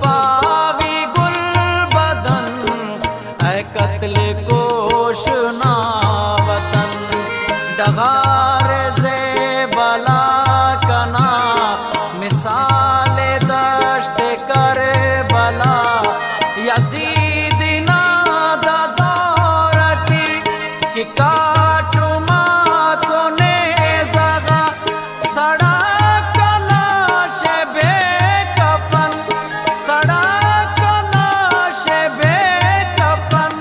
पावी गुल बदन ऐ कत्ल कोश ना वतन डगार से बला कना मिसाल दश्त कर बला यजीद ना दौरटी कि काटू माँ को ने जगा सड़क लाश बेकफन सड़क लाश बेकफन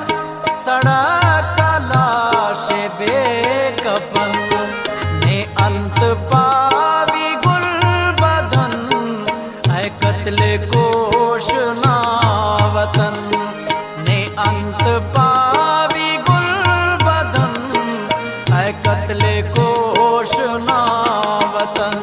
सड़क लाश बेकफन ने अंत पावी गुल बदन ऐ कत्ल कोश ना वतन ने अंत पावी गुल बदन ऐ कत्ल कोश ना वतन।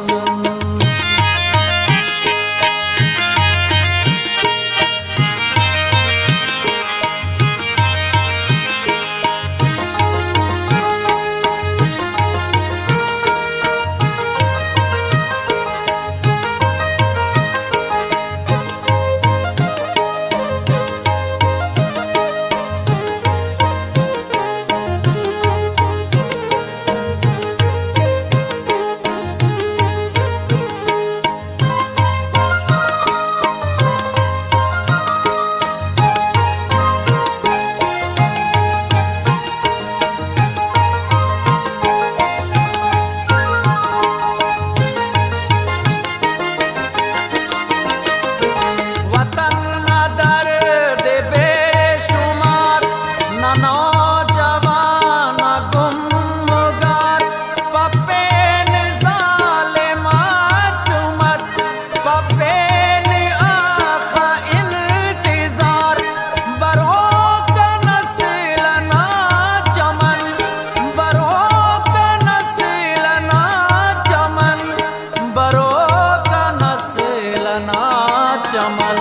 चमन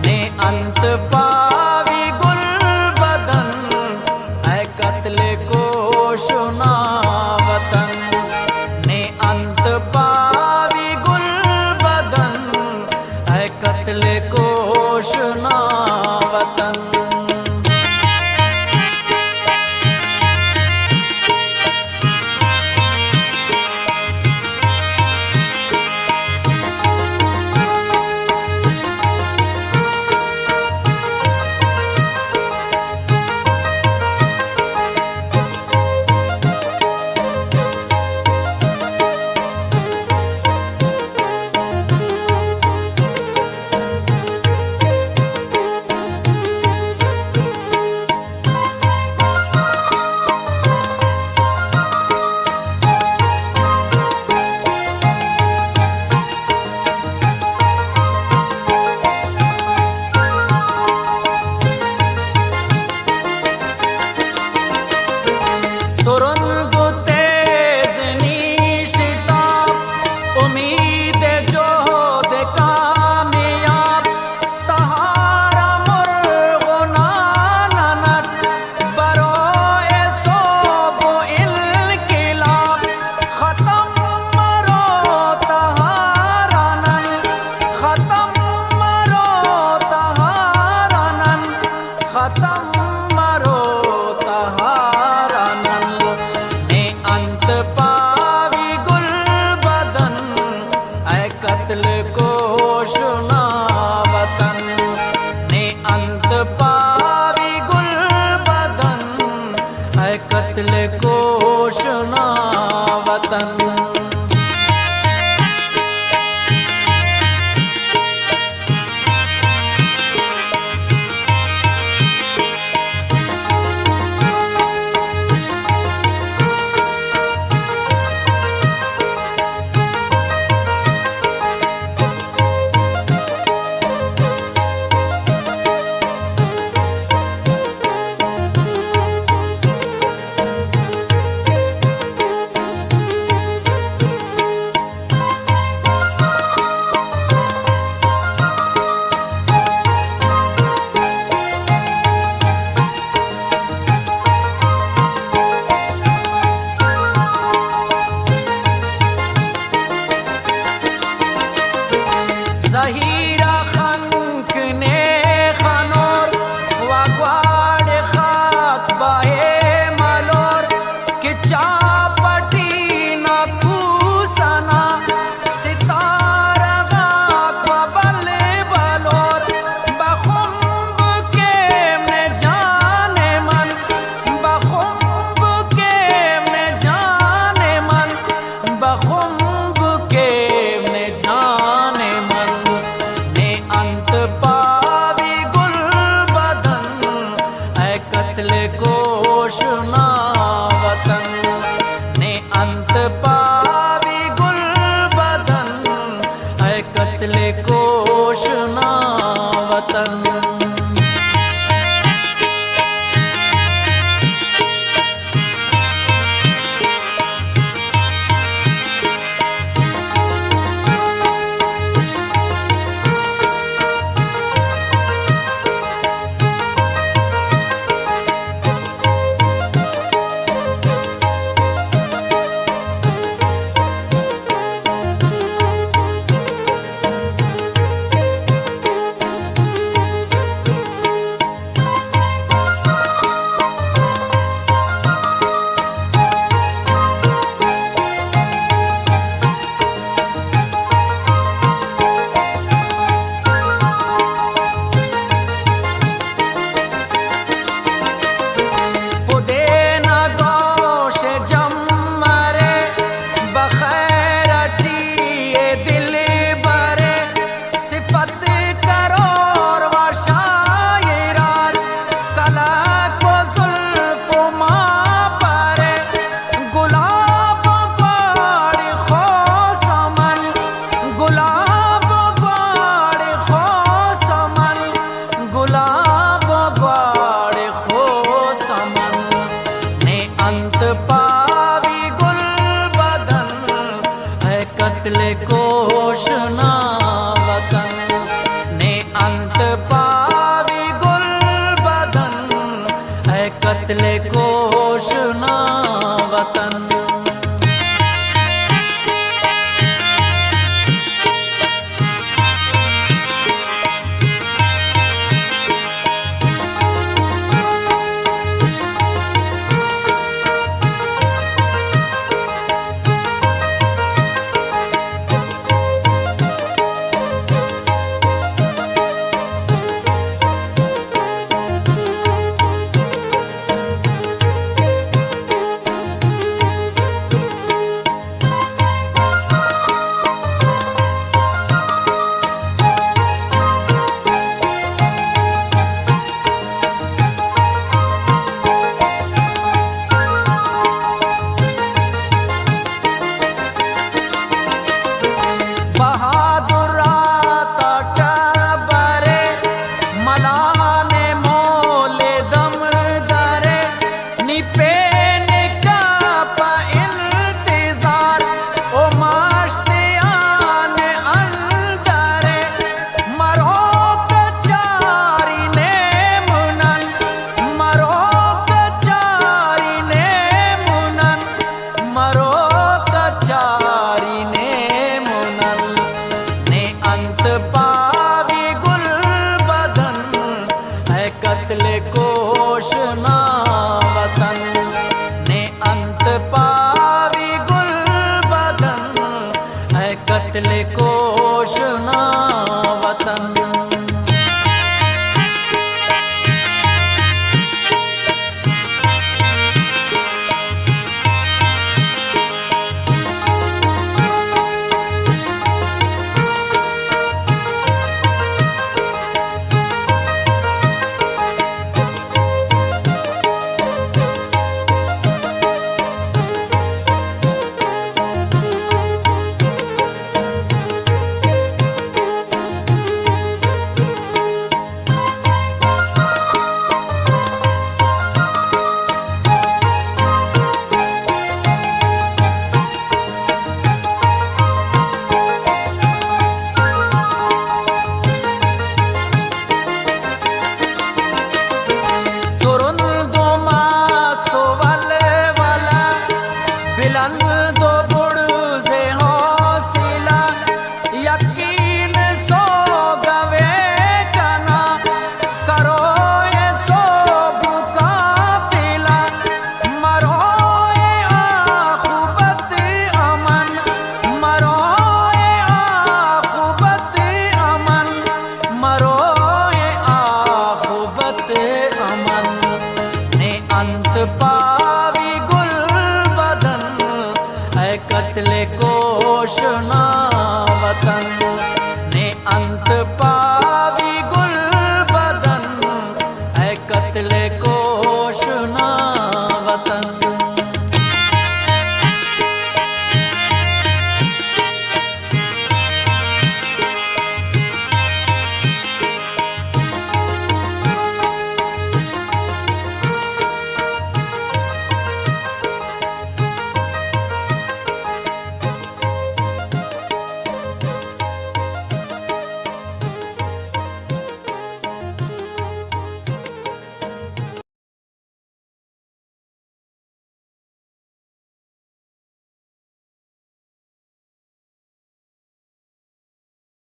ने अंत पावी गुल बदन ऐ कत्ल कोश ना वतन ने अंत पावी गुल बदन ऐ कत्ल कोश ना वतन। ने खानोर वागवाड़ खाक बाहे मालोर कि चापटी ना कूसना सितारा गाक बले बलोर बखुम्ब के में जाने मन बखुम्ब के में जाने मन बखुम्ब के में जाने मन ने अंत पावी गुल बदन ऐ कत्ल कोशना वतन ने अंत पावी गुल बदन ऐ कत्ल कोशना वतन।